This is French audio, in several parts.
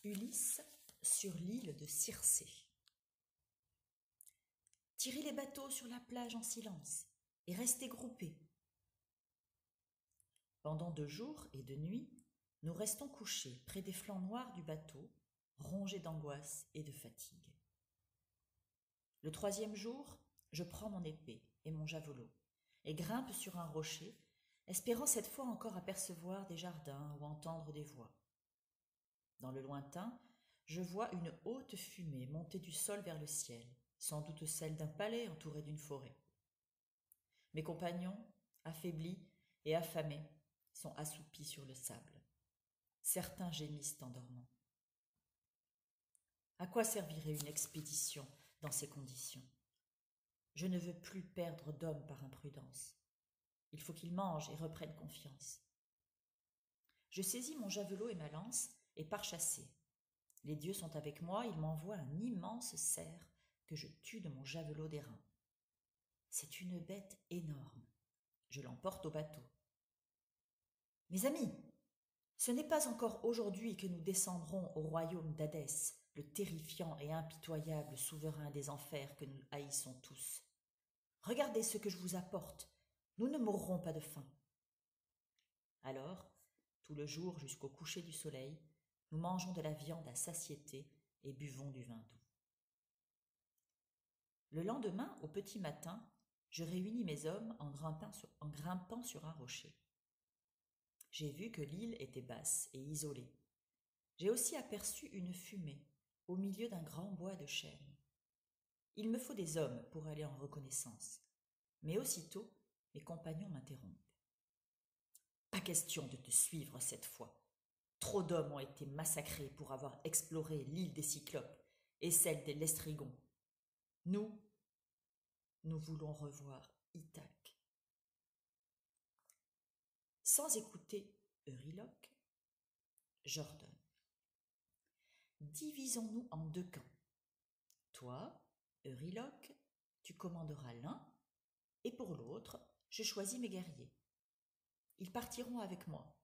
Ulysse sur l'île de Circé. Tirez les bateaux sur la plage en silence et restez groupés. Pendant 2 jours et 2 nuits, nous restons couchés près des flancs noirs du bateau, rongés d'angoisse et de fatigue. Le 3e jour, je prends mon épée et mon javelot et grimpe sur un rocher, espérant cette fois encore apercevoir des jardins ou entendre des voix. Dans le lointain, je vois une haute fumée monter du sol vers le ciel, sans doute celle d'un palais entouré d'une forêt. Mes compagnons, affaiblis et affamés, sont assoupis sur le sable. Certains gémissent en dormant. À quoi servirait une expédition dans ces conditions? Je ne veux plus perdre d'hommes par imprudence. Il faut qu'ils mangent et reprennent confiance. Je saisis mon javelot et ma lance et pars chasser. Les dieux sont avec moi, ils m'envoient un immense cerf que je tue de mon javelot d'airain. C'est une bête énorme. Je l'emporte au bateau. Mes amis, ce n'est pas encore aujourd'hui que nous descendrons au royaume d'Hadès, le terrifiant et impitoyable souverain des enfers que nous haïssons tous. Regardez ce que je vous apporte, nous ne mourrons pas de faim. Alors, tout le jour jusqu'au coucher du soleil, nous mangeons de la viande à satiété et buvons du vin doux. Le lendemain, au petit matin, je réunis mes hommes en grimpant sur un rocher. J'ai vu que l'île était basse et isolée. J'ai aussi aperçu une fumée au milieu d'un grand bois de chênes. Il me faut des hommes pour aller en reconnaissance. Mais aussitôt, mes compagnons m'interrompent. Pas question de te suivre cette fois. Trop d'hommes ont été massacrés pour avoir exploré l'île des Cyclopes et celle des Lestrygons. Nous voulons revoir Ithaque. Sans écouter Euryloque, j'ordonne. Divisons-nous en 2 camps. Toi, Euryloque, tu commanderas l'un, et pour l'autre, je choisis mes guerriers. Ils partiront avec moi.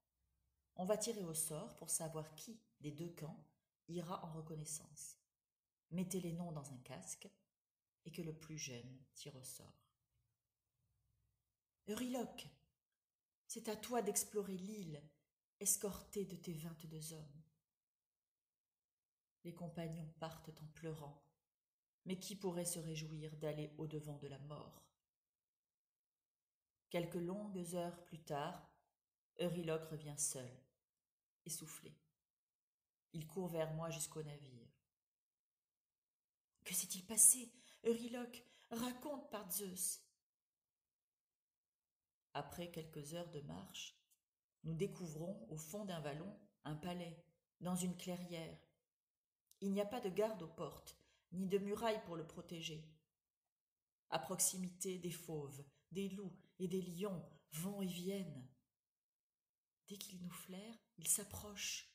On va tirer au sort pour savoir qui des 2 camps ira en reconnaissance. Mettez les noms dans un casque et que le plus jeune tire au sort. Euryloque, c'est à toi d'explorer l'île, escorté de tes 22 hommes. Les compagnons partent en pleurant, mais qui pourrait se réjouir d'aller au-devant de la mort? Quelques longues heures plus tard, Euryloque revient seul, essoufflé. Il court vers moi jusqu'au navire. Que s'est-il passé, Euryloque? Raconte par Zeus. Après quelques heures de marche, nous découvrons au fond d'un vallon un palais, dans une clairière. Il n'y a pas de garde aux portes, ni de muraille pour le protéger. À proximité, des fauves, des loups et des lions vont et viennent. Dès qu'ils nous flairent, ils s'approchent.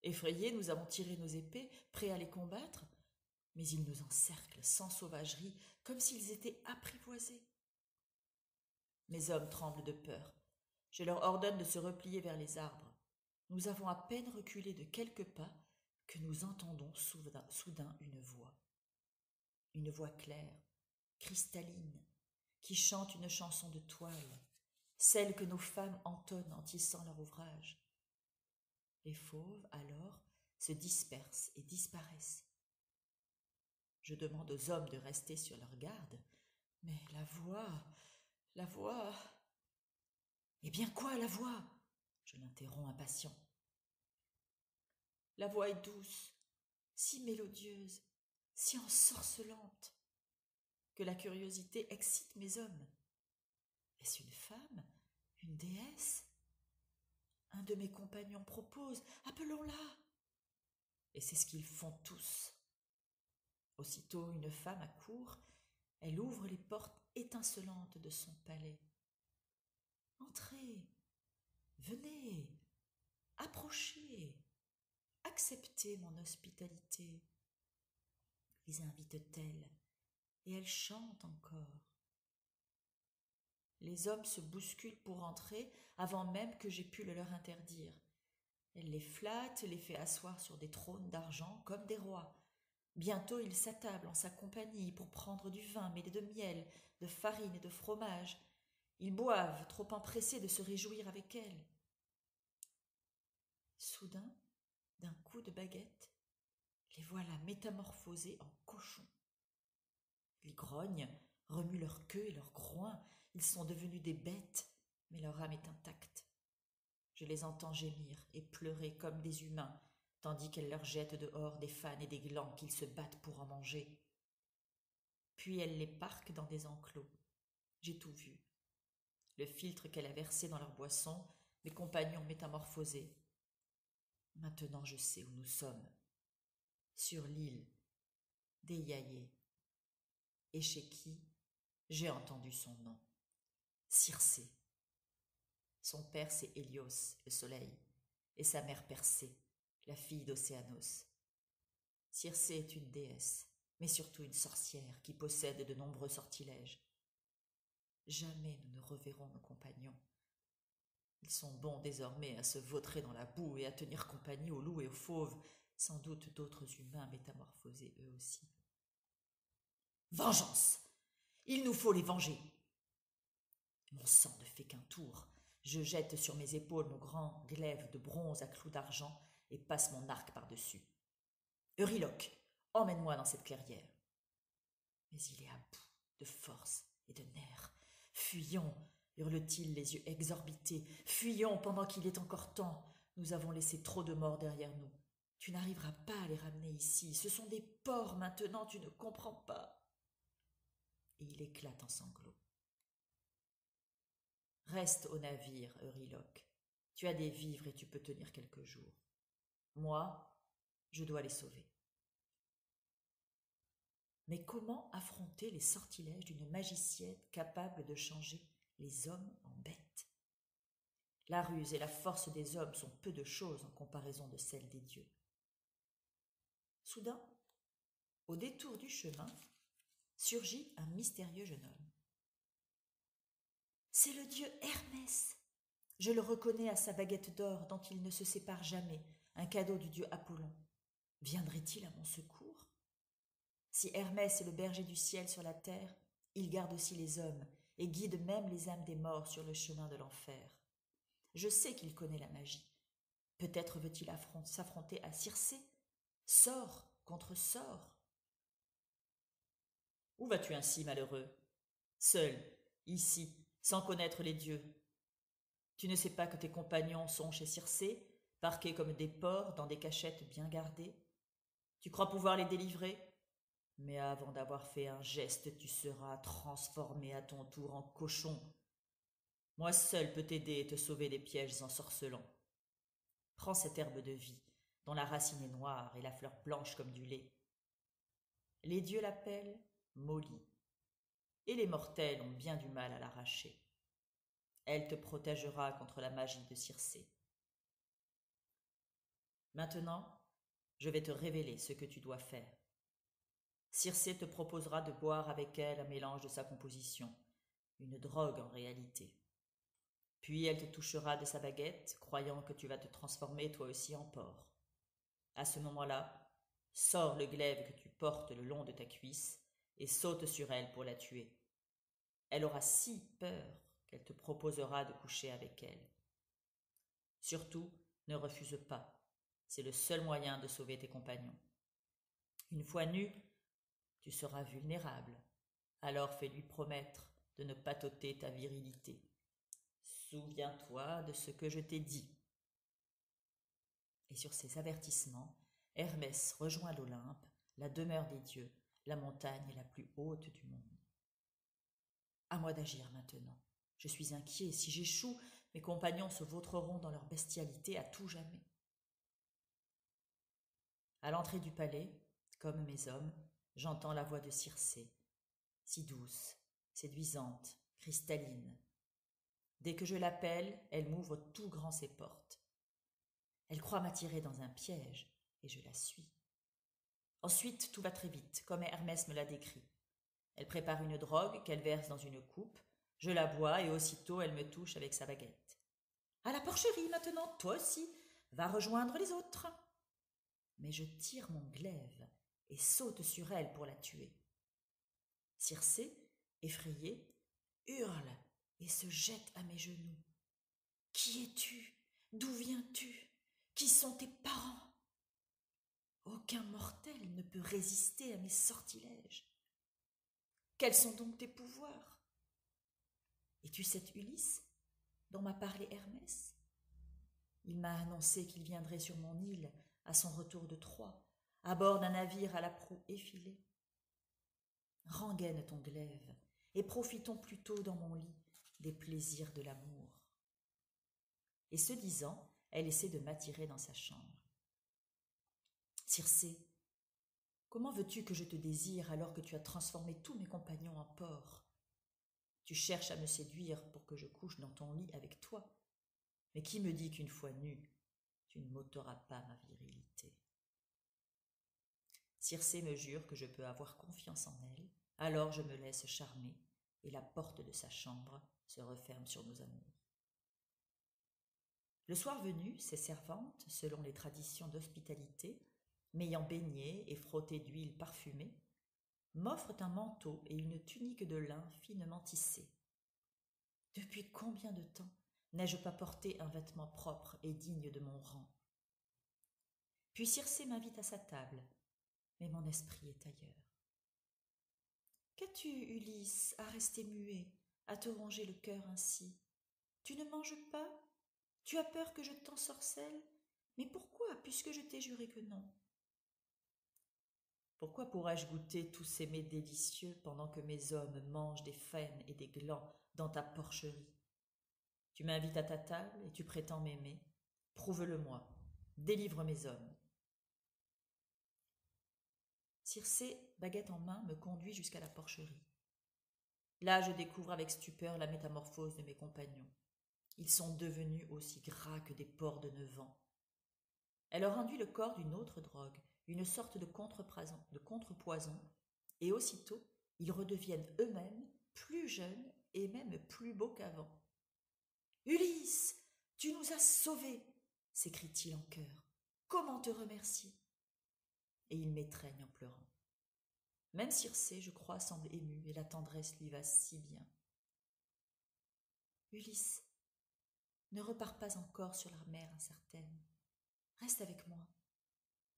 Effrayés, nous avons tiré nos épées, prêts à les combattre, mais ils nous encerclent sans sauvagerie, comme s'ils étaient apprivoisés. Mes hommes tremblent de peur. Je leur ordonne de se replier vers les arbres. Nous avons à peine reculé de quelques pas que nous entendons soudain une voix claire, cristalline, qui chante une chanson de toile, celle que nos femmes entonnent en tissant leur ouvrage. Les fauves, alors, se dispersent et disparaissent. Je demande aux hommes de rester sur leur garde, mais la voix... Eh bien quoi, la voix? Je l'interromps impatient. La voix est douce, si mélodieuse, si ensorcelante, que la curiosité excite mes hommes. Est-ce une femme? Une déesse? Un de mes compagnons propose, appelons-la. Et c'est ce qu'ils font tous. Aussitôt une femme accourt, elle ouvre les portes étincelantes de son palais. Entrez, venez, approchez, acceptez mon hospitalité, les invite-t-elle, et elle chante encore. Les hommes se bousculent pour entrer avant même que j'aie pu le leur interdire. Elle les flatte, les fait asseoir sur des trônes d'argent comme des rois. Bientôt ils s'attablent en sa compagnie pour prendre du vin mêlé de miel, de farine et de fromage. Ils boivent, trop empressés de se réjouir avec elle. Soudain, d'un coup de baguette, les voilà métamorphosés en cochons. Ils grognent, remuent leur queue et leur groin. Ils sont devenus des bêtes, mais leur âme est intacte. Je les entends gémir et pleurer comme des humains, tandis qu'elle leur jette dehors des fans et des glands qu'ils se battent pour en manger. Puis elle les parque dans des enclos. J'ai tout vu. Le filtre qu'elle a versé dans leur boisson, mes compagnons métamorphosés. Maintenant je sais où nous sommes. Sur l'île d'Eyaye. Et chez qui j'ai entendu son nom. Circé. Son père c'est Hélios, le soleil, et sa mère Persée, la fille d'Océanos. Circé est une déesse, mais surtout une sorcière qui possède de nombreux sortilèges. Jamais nous ne reverrons nos compagnons. Ils sont bons désormais à se vautrer dans la boue et à tenir compagnie aux loups et aux fauves, sans doute d'autres humains métamorphosés eux aussi. Vengeance! Il nous faut les venger! Mon sang ne fait qu'un tour. Je jette sur mes épaules mon grand glaive de bronze à clous d'argent et passe mon arc par-dessus. Euryloque, emmène-moi dans cette clairière. Mais il est à bout de force et de nerfs. Fuyons, hurle-t-il, les yeux exorbités. Fuyons pendant qu'il est encore temps. Nous avons laissé trop de morts derrière nous. Tu n'arriveras pas à les ramener ici. Ce sont des porcs maintenant, tu ne comprends pas. Et il éclate en sanglots. Reste au navire, Euryloque. Tu as des vivres et tu peux tenir quelques jours. Moi, je dois les sauver. Mais comment affronter les sortilèges d'une magicienne capable de changer les hommes en bêtes? La ruse et la force des hommes sont peu de choses en comparaison de celles des dieux. Soudain, au détour du chemin, surgit un mystérieux jeune homme. C'est le dieu Hermès. Je le reconnais à sa baguette d'or dont il ne se sépare jamais, un cadeau du dieu Apollon. Viendrait-il à mon secours? Si Hermès est le berger du ciel sur la terre, il garde aussi les hommes et guide même les âmes des morts sur le chemin de l'enfer. Je sais qu'il connaît la magie. Peut-être veut-il s'affronter à Circé? Sort contre sort. Où vas-tu ainsi, malheureux? Seul, ici, sans connaître les dieux. Tu ne sais pas que tes compagnons sont chez Circé, parqués comme des porcs dans des cachettes bien gardées? Tu crois pouvoir les délivrer? Mais avant d'avoir fait un geste, tu seras transformé à ton tour en cochon. Moi seul peux t'aider et te sauver des pièges ensorcelants. Prends cette herbe de vie, dont la racine est noire et la fleur blanche comme du lait. Les dieux l'appellent Molly, et les mortels ont bien du mal à l'arracher. Elle te protégera contre la magie de Circé. Maintenant, je vais te révéler ce que tu dois faire. Circé te proposera de boire avec elle un mélange de sa composition, une drogue en réalité. Puis elle te touchera de sa baguette, croyant que tu vas te transformer toi aussi en porc. À ce moment-là, sors le glaive que tu portes le long de ta cuisse et saute sur elle pour la tuer. Elle aura si peur qu'elle te proposera de coucher avec elle. Surtout, ne refuse pas. C'est le seul moyen de sauver tes compagnons. Une fois nu, tu seras vulnérable. Alors fais-lui promettre de ne pas t'ôter ta virilité. Souviens-toi de ce que je t'ai dit. Et sur ces avertissements, Hermès rejoint l'Olympe, la demeure des dieux, la montagne la plus haute du monde. À moi d'agir maintenant. Je suis inquiet. Si j'échoue, mes compagnons se vautreront dans leur bestialité à tout jamais. À l'entrée du palais, comme mes hommes, j'entends la voix de Circé, si douce, séduisante, cristalline. Dès que je l'appelle, elle m'ouvre tout grand ses portes. Elle croit m'attirer dans un piège, et je la suis. Ensuite, tout va très vite, comme Hermès me l'a décrit. Elle prépare une drogue qu'elle verse dans une coupe, je la bois et aussitôt elle me touche avec sa baguette. À la porcherie maintenant, toi aussi. Va rejoindre les autres. Mais je tire mon glaive et saute sur elle pour la tuer. Circé, effrayée, hurle et se jette à mes genoux. Qui es-tu? D'où viens-tu? Qui sont tes parents? Aucun mortel ne peut résister à mes sortilèges. Quels sont donc tes pouvoirs? Es-tu cet Ulysse dont m'a parlé Hermès? Il m'a annoncé qu'il viendrait sur mon île à son retour de Troie, à bord d'un navire à la proue effilée. Rengaine ton glaive, et profitons plutôt dans mon lit des plaisirs de l'amour. Et ce disant, elle essaie de m'attirer dans sa chambre. Circé, comment veux-tu que je te désire alors que tu as transformé tous mes compagnons en porcs? Tu cherches à me séduire pour que je couche dans ton lit avec toi. Mais qui me dit qu'une fois nue, tu ne m'ôteras pas ma virilité? Circé me jure que je peux avoir confiance en elle, alors je me laisse charmer, et la porte de sa chambre se referme sur nos amours. Le soir venu, ses servantes, selon les traditions d'hospitalité, m'ayant baigné et frotté d'huile parfumée, m'offrent un manteau et une tunique de lin finement tissée. Depuis combien de temps n'ai-je pas porté un vêtement propre et digne de mon rang? Puis Circé m'invite à sa table, mais mon esprit est ailleurs. Qu'as-tu, Ulysse, à rester muet, à te ronger le cœur ainsi? Tu ne manges pas? Tu as peur que je t'ensorcelle? Mais pourquoi, puisque je t'ai juré que non? Pourquoi pourrais-je goûter tous ces mets délicieux pendant que mes hommes mangent des faînes et des glands dans ta porcherie? Tu m'invites à ta table et tu prétends m'aimer. Prouve-le-moi. Délivre mes hommes. Circé, baguette en main, me conduit jusqu'à la porcherie. Là, je découvre avec stupeur la métamorphose de mes compagnons. Ils sont devenus aussi gras que des porcs de 9 ans. Elle leur induit le corps d'une autre drogue, une sorte de contrepoison, et aussitôt, ils redeviennent eux-mêmes plus jeunes et même plus beaux qu'avant. « Ulysse, tu nous as sauvés !» s'écrie-t-il en chœur. « Comment te remercier ?» Et il m'étreigne en pleurant. Même Circé, je crois, semble émue, et la tendresse lui va si bien. « Ulysse, ne repars pas encore sur la mer incertaine. Reste avec moi.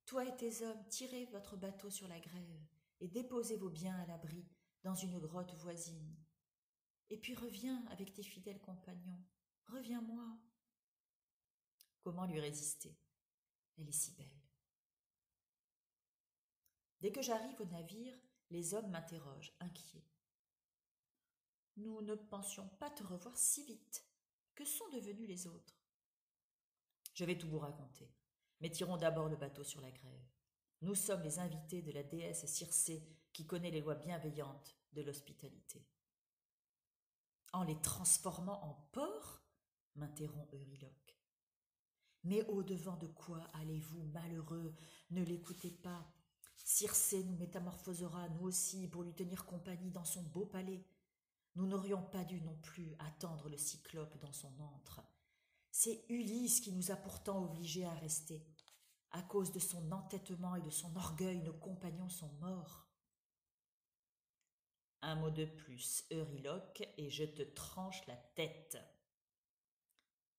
Toi et tes hommes, tirez votre bateau sur la grève et déposez vos biens à l'abri dans une grotte voisine. Et puis reviens avec tes fidèles compagnons. Reviens-moi. » Comment lui résister? Elle est si belle. Dès que j'arrive au navire, les hommes m'interrogent, inquiets. « Nous ne pensions pas te revoir si vite. Que sont devenus les autres? » Je vais tout vous raconter, mais tirons d'abord le bateau sur la grève. Nous sommes les invités de la déesse Circé qui connaît les lois bienveillantes de l'hospitalité. « En les transformant en porcs ?» m'interrompt Euryloque. « Mais au-devant de quoi allez-vous, malheureux? Ne l'écoutez pas. Circé nous métamorphosera, nous aussi, pour lui tenir compagnie dans son beau palais. Nous n'aurions pas dû non plus attendre le cyclope dans son antre. C'est Ulysse qui nous a pourtant obligés à rester. À cause de son entêtement et de son orgueil, nos compagnons sont morts. » Un mot de plus, Euryloque, et je te tranche la tête.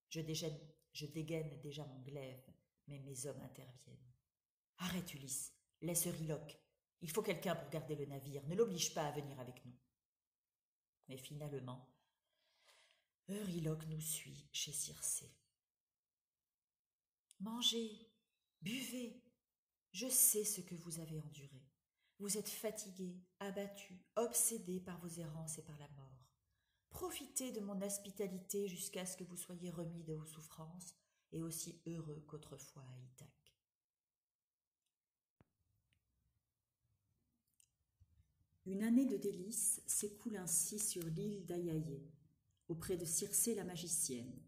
Je dégaine déjà mon glaive, mais mes hommes interviennent. « Arrête, Ulysse, laisse Euryloque. Il faut quelqu'un pour garder le navire, ne l'oblige pas à venir avec nous. » Mais finalement, Euryloque nous suit chez Circé. « Mangez, buvez, je sais ce que vous avez enduré. Vous êtes fatigués, abattus, obsédés par vos errances et par la mort. Profitez de mon hospitalité jusqu'à ce que vous soyez remis de vos souffrances et aussi heureux qu'autrefois à Ithaque. » Une année de délices s'écoule ainsi sur l'île d'Aiaïe, auprès de Circé la magicienne,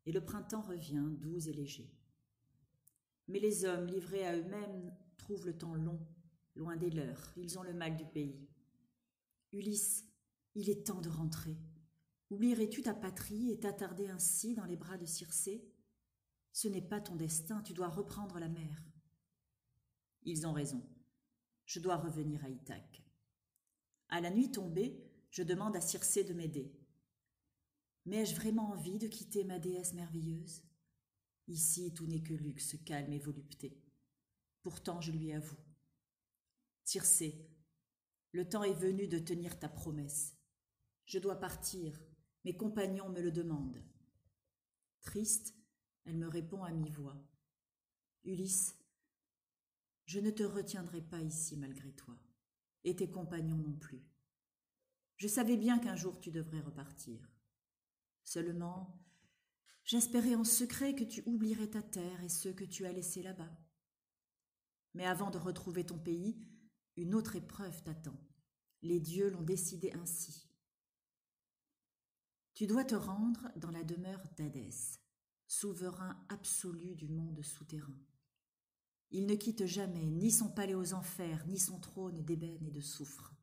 et le printemps revient doux et léger. Mais les hommes, livrés à eux-mêmes, trouvent le temps long, loin des leurs, ils ont le mal du pays. « Ulysse, il est temps de rentrer. Oublierais-tu ta patrie et t'attarder ainsi dans les bras de Circé? Ce n'est pas ton destin, tu dois reprendre la mer. Ils ont raison. Je dois revenir à Ithaque. À la nuit tombée, je demande à Circé de m'aider. Mais ai-je vraiment envie de quitter ma déesse merveilleuse? Ici, tout n'est que luxe, calme et volupté. Pourtant, je lui avoue. Circé, le temps est venu de tenir ta promesse. Je dois partir, mes compagnons me le demandent. Triste, elle me répond à mi-voix. Ulysse, je ne te retiendrai pas ici malgré toi, et tes compagnons non plus. Je savais bien qu'un jour tu devrais repartir. Seulement, j'espérais en secret que tu oublierais ta terre et ceux que tu as laissés là-bas. Mais avant de retrouver ton pays, une autre épreuve t'attend. Les dieux l'ont décidé ainsi. Tu dois te rendre dans la demeure d'Hadès, souverain absolu du monde souterrain. Il ne quitte jamais ni son palais aux enfers, ni son trône d'ébène et de soufre.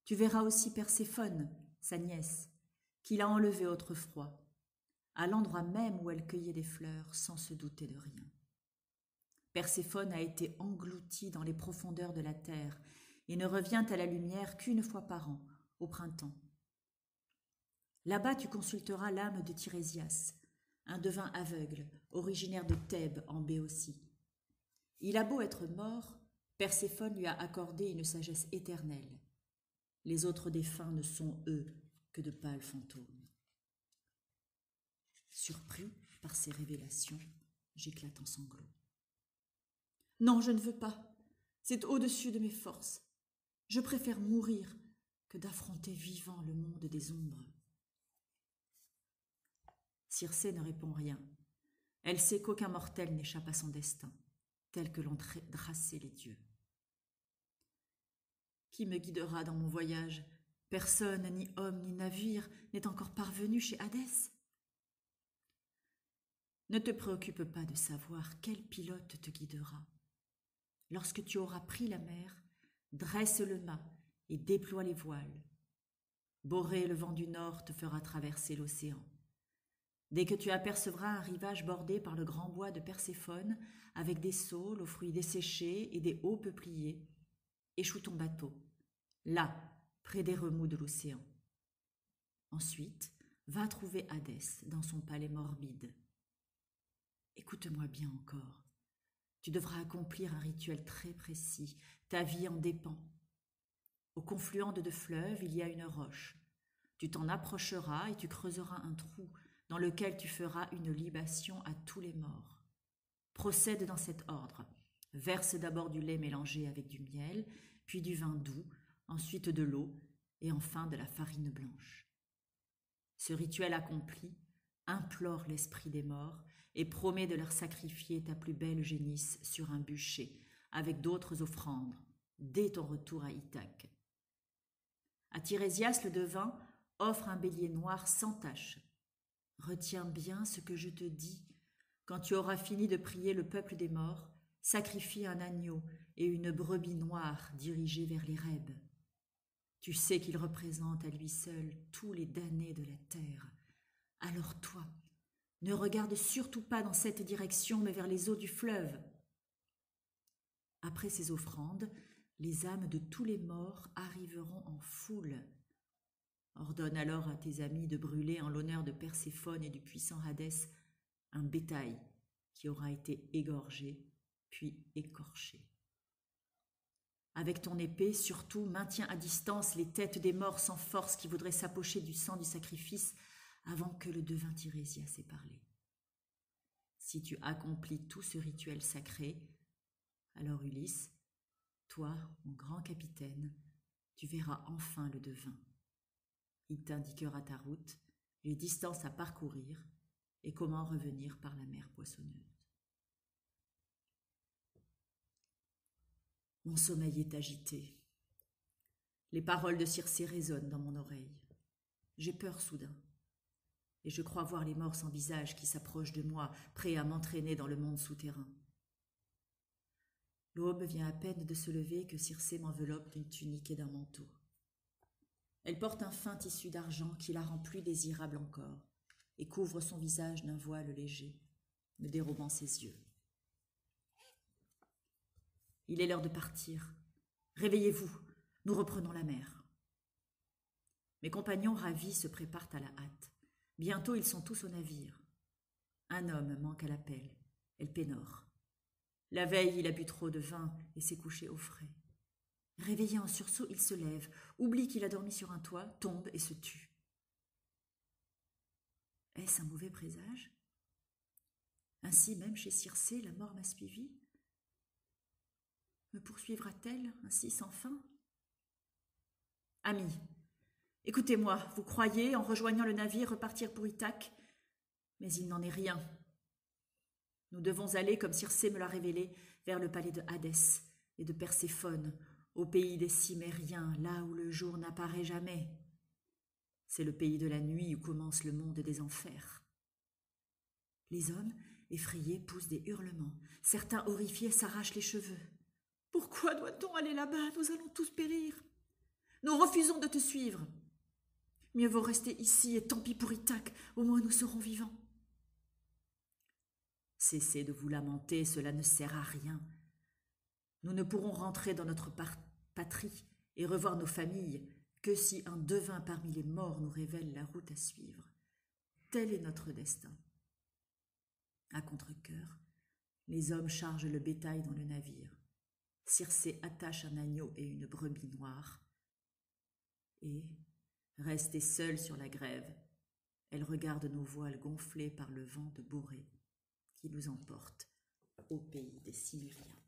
Tu verras aussi Perséphone, sa nièce, qu'il a enlevée autrefois, à l'endroit même où elle cueillait des fleurs sans se douter de rien. Perséphone a été engloutie dans les profondeurs de la terre et ne revient à la lumière qu'une fois par an, au printemps. Là-bas, tu consulteras l'âme de Tirésias, un devin aveugle, originaire de Thèbes en Béotie. Il a beau être mort, Perséphone lui a accordé une sagesse éternelle. Les autres défunts ne sont, eux, que de pâles fantômes. Surpris par ces révélations, j'éclate en sanglots. Non, je ne veux pas. C'est au-dessus de mes forces. Je préfère mourir que d'affronter vivant le monde des ombres. Circé ne répond rien. Elle sait qu'aucun mortel n'échappe à son destin, tel que l'ont tracé les dieux. Qui me guidera dans mon voyage? Personne, ni homme, ni navire, n'est encore parvenu chez Hadès. Ne te préoccupe pas de savoir quel pilote te guidera. Lorsque tu auras pris la mer, dresse le mât et déploie les voiles. Borée, le vent du nord, te fera traverser l'océan. Dès que tu apercevras un rivage bordé par le grand bois de Perséphone, avec des saules aux fruits desséchés et des hauts peupliers, échoue ton bateau, là, près des remous de l'océan. Ensuite, va trouver Hadès dans son palais morbide. Écoute-moi bien encore. Tu devras accomplir un rituel très précis. Ta vie en dépend. Au confluent de deux fleuves, il y a une roche. Tu t'en approcheras et tu creuseras un trou dans lequel tu feras une libation à tous les morts. Procède dans cet ordre. Verse d'abord du lait mélangé avec du miel, puis du vin doux, ensuite de l'eau et enfin de la farine blanche. Ce rituel accompli, implore l'esprit des morts et promets de leur sacrifier ta plus belle génisse sur un bûcher, avec d'autres offrandes, dès ton retour à Ithaque. À Tirésias le devin offre un bélier noir sans tache. Retiens bien ce que je te dis. Quand tu auras fini de prier le peuple des morts, sacrifie un agneau et une brebis noire dirigée vers les rêves. Tu sais qu'il représente à lui seul tous les damnés de la terre. Alors toi, ne regarde surtout pas dans cette direction, mais vers les eaux du fleuve. Après ces offrandes, les âmes de tous les morts arriveront en foule. Ordonne alors à tes amis de brûler en l'honneur de Perséphone et du puissant Hadès un bétail qui aura été égorgé, puis écorché. Avec ton épée, surtout, maintiens à distance les têtes des morts sans force qui voudraient s'approcher du sang du sacrifice avant que le devin Tirésias ait parlé. Si tu accomplis tout ce rituel sacré, alors Ulysse, toi, mon grand capitaine, tu verras enfin le devin. Il t'indiquera ta route, les distances à parcourir et comment revenir par la mer poissonneuse. Mon sommeil est agité. Les paroles de Circé résonnent dans mon oreille. J'ai peur soudain, et je crois voir les morts sans visage qui s'approchent de moi, prêts à m'entraîner dans le monde souterrain. L'aube vient à peine de se lever que Circé m'enveloppe d'une tunique et d'un manteau. Elle porte un fin tissu d'argent qui la rend plus désirable encore et couvre son visage d'un voile léger. me dérobant ses yeux. Il est l'heure de partir. Réveillez-vous, nous reprenons la mer. Mes compagnons ravis se préparent à la hâte. Bientôt ils sont tous au navire. Un homme manque à l'appel, Elpénor. La veille, il a bu trop de vin et s'est couché au frais. Réveillé en sursaut, il se lève, oublie qu'il a dormi sur un toit, tombe et se tue. Est-ce un mauvais présage? Ainsi même chez Circé, la mort m'a suivi? Me poursuivra-t-elle ainsi sans fin? Amis, écoutez-moi, vous croyez, en rejoignant le navire, repartir pour Ithaque, mais il n'en est rien. Nous devons aller, comme Circé me l'a révélé, vers le palais de Hadès et de Perséphone, au pays des Cimériens, là où le jour n'apparaît jamais. C'est le pays de la nuit où commence le monde des enfers. Les hommes, effrayés, poussent des hurlements. Certains, horrifiés, s'arrachent les cheveux. Pourquoi doit-on aller là-bas? Nous allons tous périr. Nous refusons de te suivre. Mieux vaut rester ici et tant pis pour Ithaque, au moins nous serons vivants. Cessez de vous lamenter, cela ne sert à rien. Nous ne pourrons rentrer dans notre patrie et revoir nos familles que si un devin parmi les morts nous révèle la route à suivre. Tel est notre destin. À contre-cœur, les hommes chargent le bétail dans le navire. Circé attache un agneau et une brebis noire. Et, restée seule sur la grève, elle regarde nos voiles gonflés par le vent de Borée qui nous emporte au pays des Cimériens.